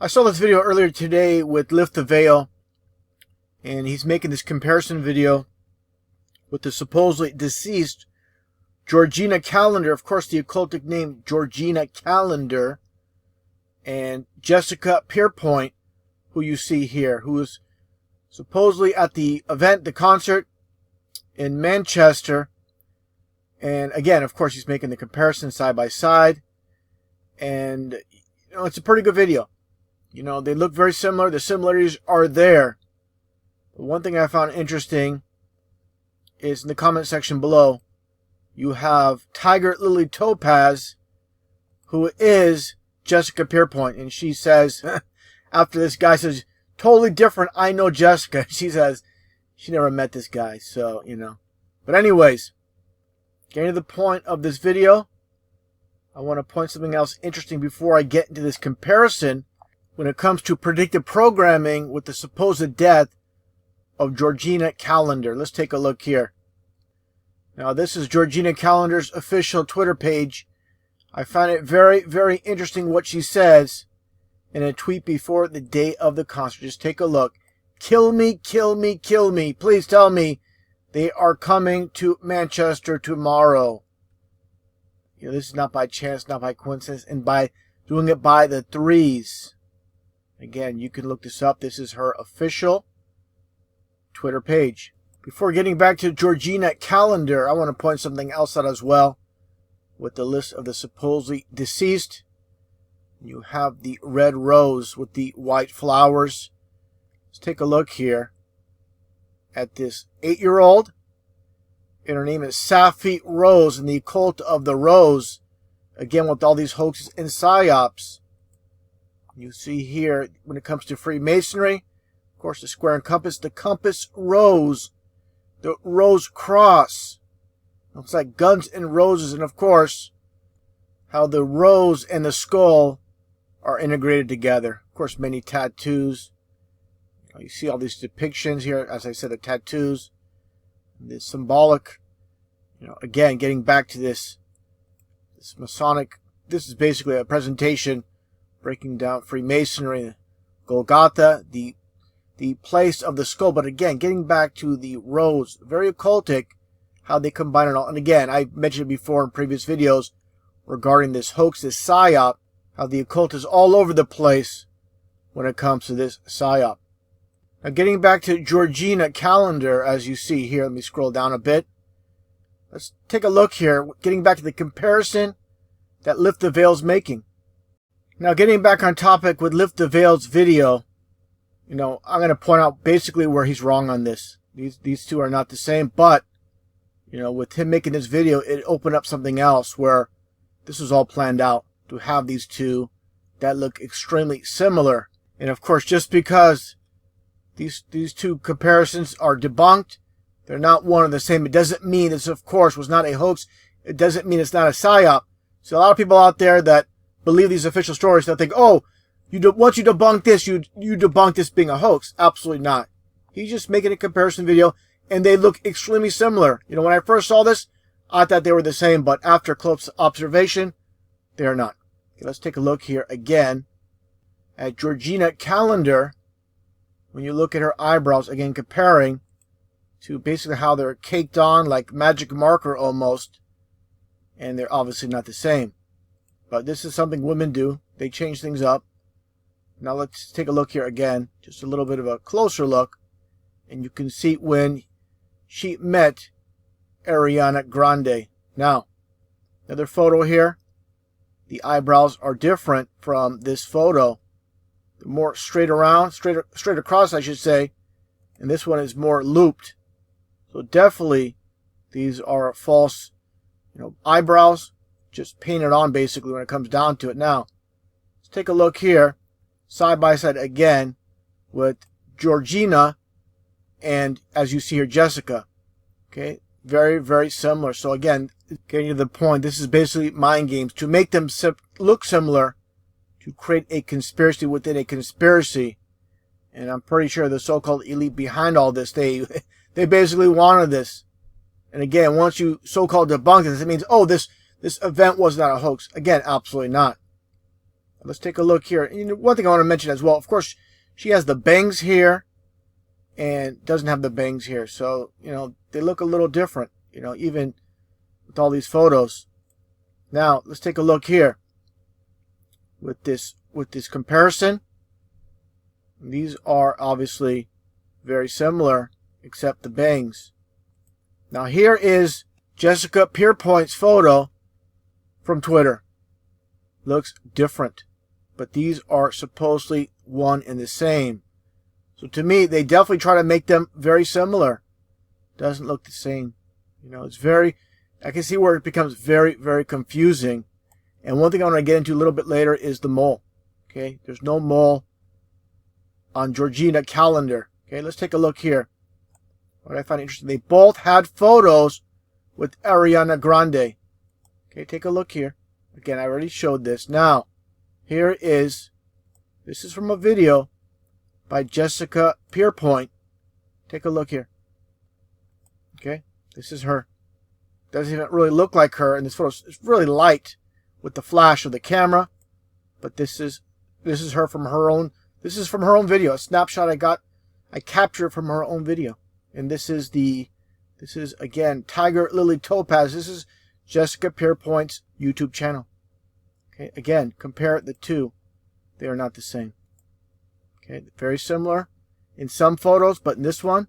I saw this video earlier today with Lift the Veil, and he's making this comparison video with the supposedly deceased Georgina Calendar, of course the occultic name Georgina Calendar, and Jessica Pierpoint, who you see here, who is supposedly at the event, the concert in Manchester. And again, of course, he's making the comparison side by side. And, it's a pretty good video. They look very similar. The similarities are there. But one thing I found interesting is in the comment section below, you have Tiger Lily Topaz, who is Jessica Pierpoint. And she says, after this guy says, totally different, I know Jessica. She says she never met this guy. So, But anyways, getting to the point of this video, I want to point something else interesting before I get into this comparison when it comes to predictive programming with the supposed death of Georgina Calendar. Let's take a look here. Now, this is Georgina Calendar's official Twitter page. I found it very, very interesting what she says in a tweet before the day of the concert. Just take a look. Kill me, kill me, kill me. Please tell me they are coming to Manchester tomorrow. This is not by chance, not by coincidence, and by doing it by the threes. Again, you can look this up. This is her official Twitter page. Before getting back to Georgina Calendar, I want to point something else out as well. With the list of the supposedly deceased, you have the red rose with the white flowers. Let's take a look here at this 8-year-old. And her name is Safi Rose, in the cult of the rose. Again, with all these hoaxes and psyops. You see here, when it comes to Freemasonry, of course, the square and compass, the compass rose, the rose cross. Looks like Guns and Roses, and of course, how the rose and the skull are integrated together. Of course, many tattoos. You see all these depictions here, as I said, the tattoos, the symbolic. Again, getting back to this Masonic, this is basically a presentation breaking down Freemasonry, Golgotha, the place of the skull. But again, getting back to the rose, very occultic, how they combine it all. And again, I mentioned it before in previous videos regarding this hoax, this psyop, how the occult is all over the place when it comes to this psyop. Now, getting back to Georgina Calendar, as you see here, let me scroll down a bit. Let's take a look here, getting back to the comparison that Lift the Veil's making. Now, getting back on topic with Lift the Veil's video, I'm going to point out basically where he's wrong on this. These two are not the same, but, with him making this video, it opened up something else where this was all planned out to have these two that look extremely similar. And of course, just because these two comparisons are debunked, they're not one and the same. It doesn't mean this, of course, was not a hoax. It doesn't mean it's not a psyop. So a lot of people out there that believe these official stories, they'll think, oh, once you debunk this, you debunk this being a hoax. Absolutely not. He's just making a comparison video, and they look extremely similar. When I first saw this, I thought they were the same, but after close observation, they are not. Okay, let's take a look here again at Georgina Calendar. When you look at her eyebrows, again, comparing to basically how they're caked on like magic marker almost, and they're obviously not the same. But this is something women do. They change things up. Now let's take a look here again, just a little bit of a closer look, and you can see when she met Ariana Grande. Now, another photo here. The eyebrows are different from this photo. They're more straight around, straight across, I should say, and this one is more looped. So definitely, these are false, eyebrows, just painted on basically when it comes down to it. Now, let's take a look here, side by side again, with Georgina, and as you see here, Jessica. Okay, very, very similar. So again, getting to the point, this is basically mind games to make them look similar, to create a conspiracy within a conspiracy. And I'm pretty sure the so-called elite behind all this, they basically wanted this. And again, once you so-called debunk this, it means, oh, this event was not a hoax. Again, absolutely not. Let's take a look here. You know, one thing I want to mention as well, of course, she has the bangs here and doesn't have the bangs here. So, you know, they look a little different, you know, even with all these photos. Now, let's take a look here with this comparison. These are obviously very similar, except the bangs. Now, here is Jessica Pierpoint's photo from Twitter. Looks different, but these are supposedly one and the same. So to me, they definitely try to make them very similar. Doesn't look the same. You know, it's very, I can see where it becomes very, very confusing. And one thing I want to get into a little bit later is the mole. Okay, there's no mole on Georgina calendar. Okay, let's take a look here. What I find interesting, they both had photos with Ariana Grande. Okay, take a look here. Again, I already showed this. Now, here is, this is from a video by Jessica Pierpoint. Take a look here. Okay, this is her. Doesn't even really look like her in this photo. It's really light with the flash of the camera, but this is her from her own. This is from her own video. A snapshot I captured from her own video, and this is again Tiger Lily Topaz. This is Jessica Pierpoint's YouTube channel. Okay, again, compare the two. They are not the same. Okay, very similar in some photos, but in this one,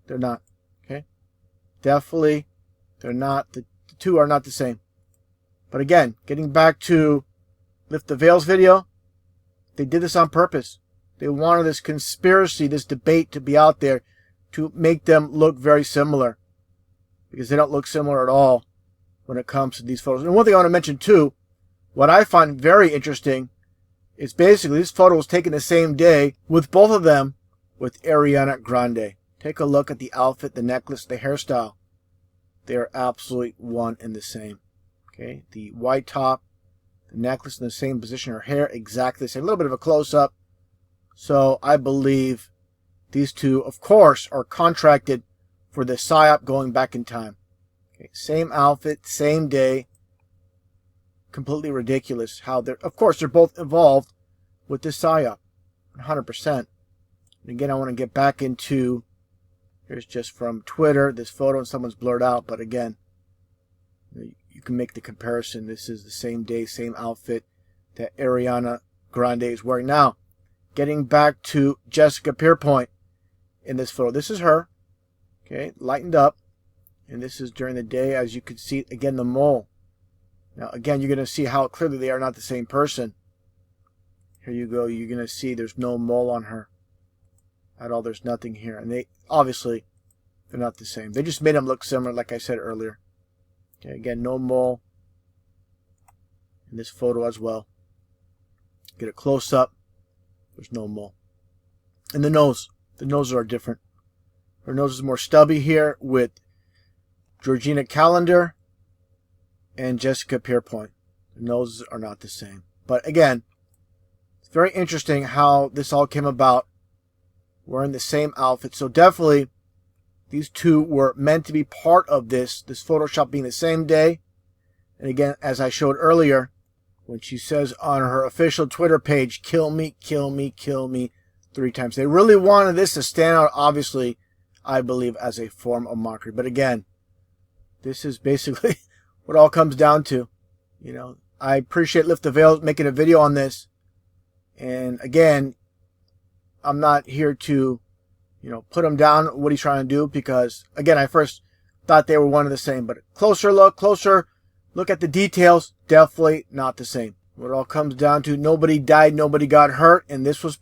they're not. Okay, definitely, they're not. The two are not the same. But again, getting back to Lift the Veils video, they did this on purpose. They wanted this conspiracy, this debate to be out there to make them look very similar, because they don't look similar at all when it comes to these photos. And one thing I want to mention too, what I find very interesting is basically this photo was taken the same day with both of them with Ariana Grande. Take a look at the outfit, the necklace, the hairstyle. They are absolutely one and the same. Okay, the white top, the necklace in the same position, her hair exactly the same. A little bit of a close-up. So I believe these two, of course, are contracted for the PSYOP going back in time. Okay, same outfit, same day. Completely ridiculous how they're, of course, they're both involved with this PSYOP. 100%. And again, I want to get back into, here's just from Twitter, this photo, and someone's blurred out, but again, you can make the comparison. This is the same day, same outfit that Ariana Grande is wearing. Now, getting back to Jessica Pierpoint in this photo. This is her, okay, lightened up. And this is during the day, as you can see, again, the mole. Now, again, you're going to see how clearly they are not the same person. Here you go. You're going to see there's no mole on her at all. There's nothing here. And they, obviously, they're not the same. They just made them look similar, like I said earlier. Okay, again, no mole in this photo as well. Get a close-up. There's no mole. And the nose. The noses are different. Her nose is more stubby here with Georgina Calendar and Jessica Pierpoint. The noses are not the same. But again, it's very interesting how this all came about. Wearing the same outfit. So definitely, these two were meant to be part of this Photoshop being the same day. And again, as I showed earlier, when she says on her official Twitter page, kill me, kill me, kill me, 3 times. They really wanted this to stand out, obviously, I believe, as a form of mockery. But again, this is basically what it all comes down to. You know, I appreciate Lift the Veil making a video on this. And again, I'm not here to, you know, put him down what he's trying to do, because again, I first thought they were one and the same, but closer look at the details, definitely not the same. What it all comes down to, nobody died, nobody got hurt, and this was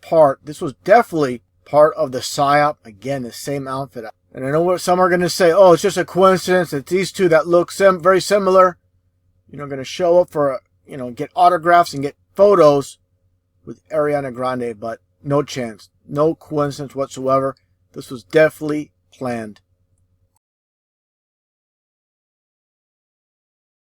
definitely part of the PSYOP. Again, the same outfit. And I know what some are going to say, oh, it's just a coincidence that these two that look very similar, you know, going to show up for, you know, get autographs and get photos with Ariana Grande, but no chance. No coincidence whatsoever. This was definitely planned.